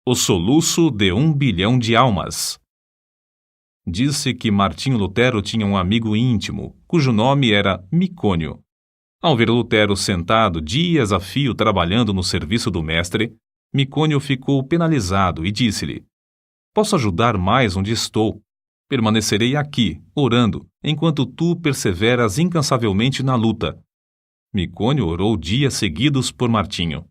O soluço de 1 bilhão de almas. Disse que Martinho Lutero tinha um amigo íntimo, cujo nome era Micônio. Ao ver Lutero sentado dias a fio trabalhando no serviço do mestre, Micônio ficou penalizado e disse-lhe: "Posso ajudar mais onde estou. Permanecerei aqui, orando, enquanto tu perseveras incansavelmente na luta." Micônio orou dias seguidos por Martinho.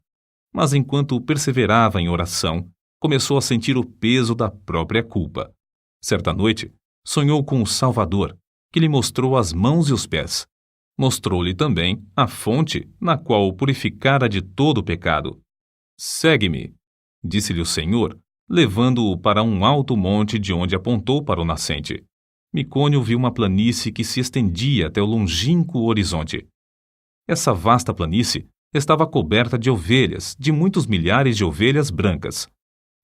Mas enquanto perseverava em oração, começou a sentir o peso da própria culpa. Certa noite, sonhou com o Salvador, que lhe mostrou as mãos e os pés. Mostrou-lhe também a fonte na qual o purificara de todo o pecado. "Segue-me", disse-lhe o Senhor, levando-o para um alto monte de onde apontou para o nascente. Micônio viu uma planície que se estendia até o longínquo horizonte. Essa vasta planície estava coberta de ovelhas, de muitos milhares de ovelhas brancas.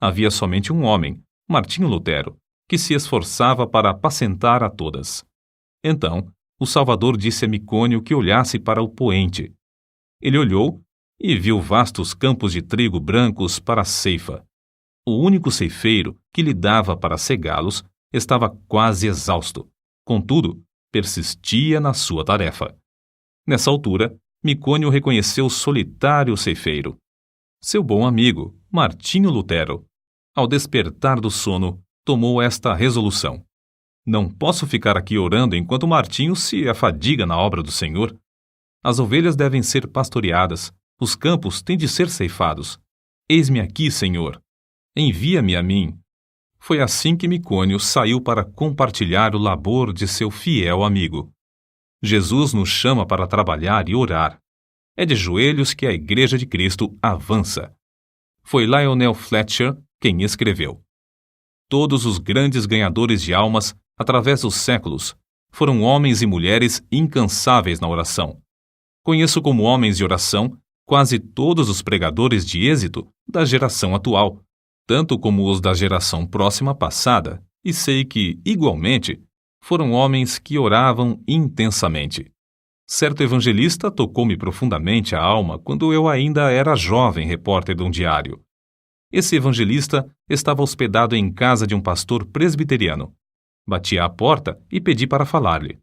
Havia somente um homem, Martinho Lutero, que se esforçava para apacentar a todas. Então, o Salvador disse a Micônio que olhasse para o poente. Ele olhou e viu vastos campos de trigo brancos para a ceifa. O único ceifeiro que lhe dava para cegá-los estava quase exausto. Contudo, persistia na sua tarefa. Nessa altura, Micônio reconheceu o solitário ceifeiro, seu bom amigo, Martinho Lutero. Ao despertar do sono, tomou esta resolução: "Não posso ficar aqui orando enquanto Martinho se afadiga na obra do Senhor. As ovelhas devem ser pastoreadas, os campos têm de ser ceifados. Eis-me aqui, Senhor. Envia-me a mim." Foi assim que Micônio saiu para compartilhar o labor de seu fiel amigo. Jesus nos chama para trabalhar e orar. É de joelhos que a Igreja de Cristo avança. Foi Lionel Fletcher quem escreveu: "Todos os grandes ganhadores de almas, através dos séculos, foram homens e mulheres incansáveis na oração. Conheço como homens de oração quase todos os pregadores de êxito da geração atual, tanto como os da geração próxima passada, e sei que, igualmente, foram homens que oravam intensamente. Certo evangelista tocou-me profundamente a alma quando eu ainda era jovem repórter de um diário. Esse evangelista estava hospedado em casa de um pastor presbiteriano. Bati à porta e pedi para falar-lhe.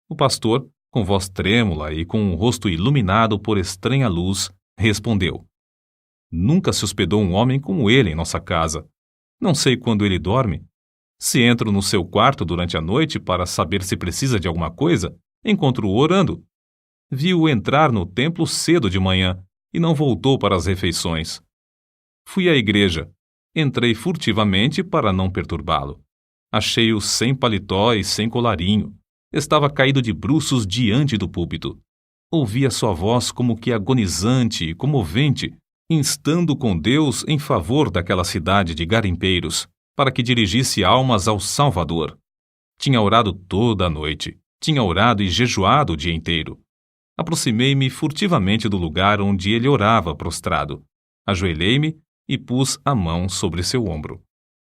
O pastor, com voz trêmula e com um rosto iluminado por estranha luz, respondeu: "Nunca se hospedou um homem como ele em nossa casa. Não sei quando ele dorme. Se entro no seu quarto durante a noite para saber se precisa de alguma coisa, encontro-o orando. Vi-o entrar no templo cedo de manhã e não voltou para as refeições. Fui à igreja. Entrei furtivamente para não perturbá-lo. Achei-o sem paletó e sem colarinho. Estava caído de bruços diante do púlpito. Ouvi a sua voz como que agonizante e comovente, instando com Deus em favor daquela cidade de garimpeiros, para que dirigisse almas ao Salvador. Tinha orado toda a noite. Tinha orado e jejuado o dia inteiro. Aproximei-me furtivamente do lugar onde ele orava prostrado. Ajoelhei-me e pus a mão sobre seu ombro.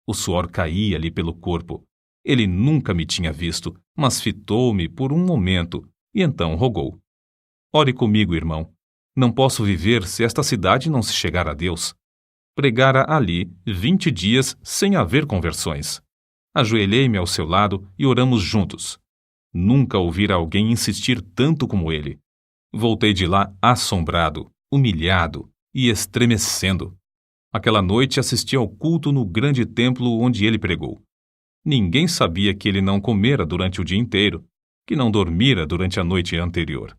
O suor caía-lhe pelo corpo. Ele nunca me tinha visto, mas fitou-me por um momento e então rogou: "Ore comigo, irmão. Não posso viver se esta cidade não se chegar a Deus." Pregara ali 20 dias sem haver conversões. Ajoelhei-me ao seu lado e oramos juntos. Nunca ouvira alguém insistir tanto como ele. Voltei de lá assombrado, humilhado e estremecendo. Aquela noite assisti ao culto no grande templo onde ele pregou. Ninguém sabia que ele não comera durante o dia inteiro, que não dormira durante a noite anterior.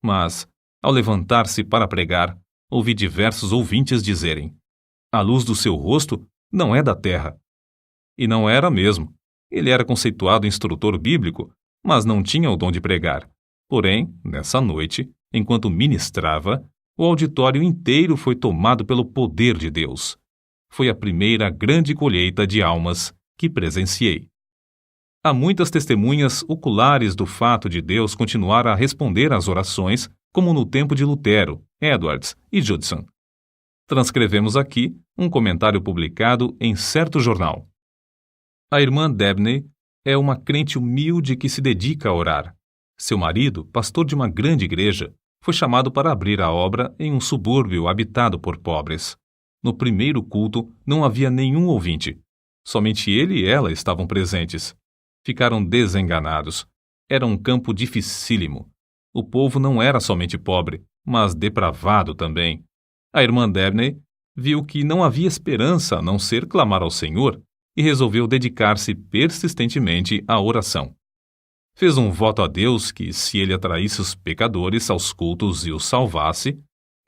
Mas, ao levantar-se para pregar, ouvi diversos ouvintes dizerem: "A luz do seu rosto não é da terra." E não era mesmo. Ele era conceituado instrutor bíblico, mas não tinha o dom de pregar. Porém, nessa noite, enquanto ministrava, o auditório inteiro foi tomado pelo poder de Deus. Foi a primeira grande colheita de almas que presenciei. Há muitas testemunhas oculares do fato de Deus continuar a responder às orações, como no tempo de Lutero, Edwards e Judson. Transcrevemos aqui um comentário publicado em certo jornal. A irmã Dabney é uma crente humilde que se dedica a orar. Seu marido, pastor de uma grande igreja, foi chamado para abrir a obra em um subúrbio habitado por pobres. No primeiro culto não havia nenhum ouvinte. Somente ele e ela estavam presentes. Ficaram desenganados. Era um campo dificílimo. O povo não era somente pobre, mas depravado também. A irmã Dabney viu que não havia esperança a não ser clamar ao Senhor e resolveu dedicar-se persistentemente à oração. Fez um voto a Deus que, se ele atraísse os pecadores aos cultos e os salvasse,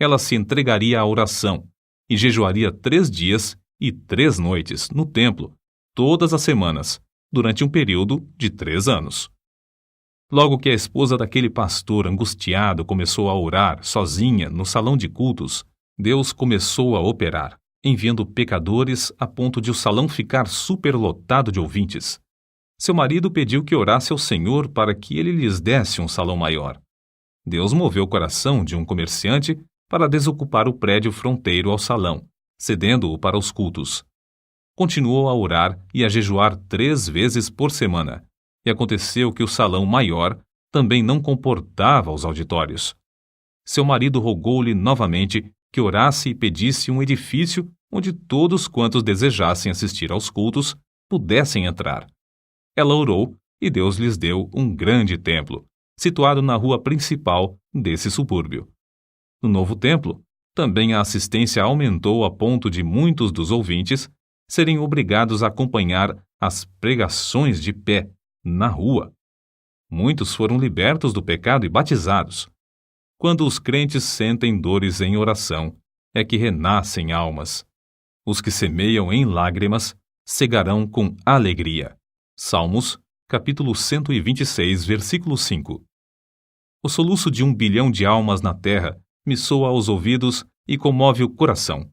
ela se entregaria à oração e jejuaria 3 dias e 3 noites no templo, todas as semanas, durante um período de 3 anos. Logo que a esposa daquele pastor angustiado começou a orar sozinha no salão de cultos, Deus começou a operar, enviando pecadores a ponto de o salão ficar superlotado de ouvintes. Seu marido pediu que orasse ao Senhor para que ele lhes desse um salão maior. Deus moveu o coração de um comerciante para desocupar o prédio fronteiro ao salão, cedendo-o para os cultos. Continuou a orar e a jejuar 3 vezes por semana, e aconteceu que o salão maior também não comportava os auditórios. Seu marido rogou-lhe novamente que orasse e pedisse um edifício onde todos quantos desejassem assistir aos cultos pudessem entrar. Ela orou e Deus lhes deu um grande templo, situado na rua principal desse subúrbio. No novo templo, também a assistência aumentou a ponto de muitos dos ouvintes serem obrigados a acompanhar as pregações de pé, na rua. Muitos foram libertos do pecado e batizados. Quando os crentes sentem dores em oração, é que renascem almas. Os que semeiam em lágrimas cegarão com alegria. Salmos, capítulo 126, versículo 5. O soluço de 1 bilhão de almas na terra me soa aos ouvidos e comove o coração.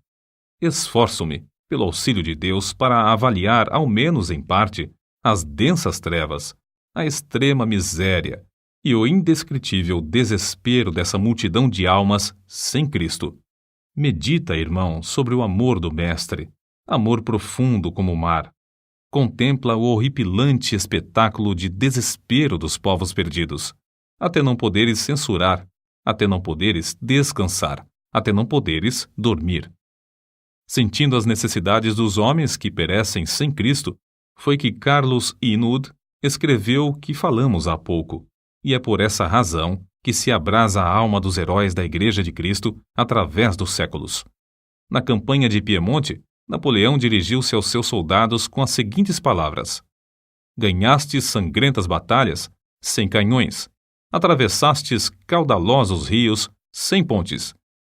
Esforço-me, pelo auxílio de Deus, para avaliar, ao menos em parte, as densas trevas, a extrema miséria e o indescritível desespero dessa multidão de almas sem Cristo. Medita, irmão, sobre o amor do Mestre, amor profundo como o mar. Contempla o horripilante espetáculo de desespero dos povos perdidos, até não poderes censurar, até não poderes descansar, até não poderes dormir. Sentindo as necessidades dos homens que perecem sem Cristo, foi que Carlos Inwood escreveu o que falamos há pouco, e é por essa razão que se abrasa a alma dos heróis da Igreja de Cristo através dos séculos. Na campanha de Piemonte, Napoleão dirigiu-se aos seus soldados com as seguintes palavras: ganhastes sangrentas batalhas sem canhões, atravessastes caudalosos rios sem pontes,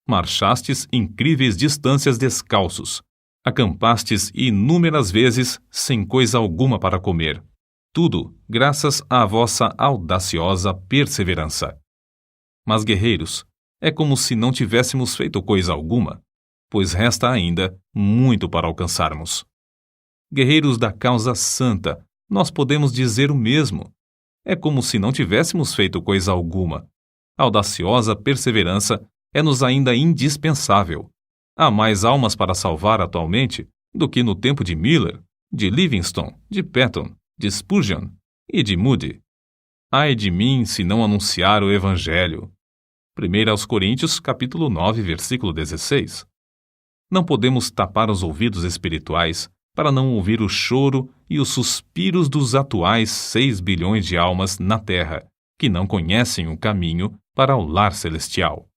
marchastes incríveis distâncias descalços, acampastes inúmeras vezes sem coisa alguma para comer. Tudo graças à vossa audaciosa perseverança. Mas, guerreiros, é como se não tivéssemos feito coisa alguma, pois resta ainda muito para alcançarmos. Guerreiros da causa santa, nós podemos dizer o mesmo. É como se não tivéssemos feito coisa alguma. A audaciosa perseverança é-nos ainda indispensável. Há mais almas para salvar atualmente do que no tempo de Miller, de Livingstone, de Patton, de Spurgeon e de Moody. Ai de mim se não anunciar o Evangelho. 1 Coríntios, capítulo 9, versículo 16. Não podemos tapar os ouvidos espirituais para não ouvir o choro e os suspiros dos atuais 6 bilhões de almas na Terra, que não conhecem o caminho para o lar celestial.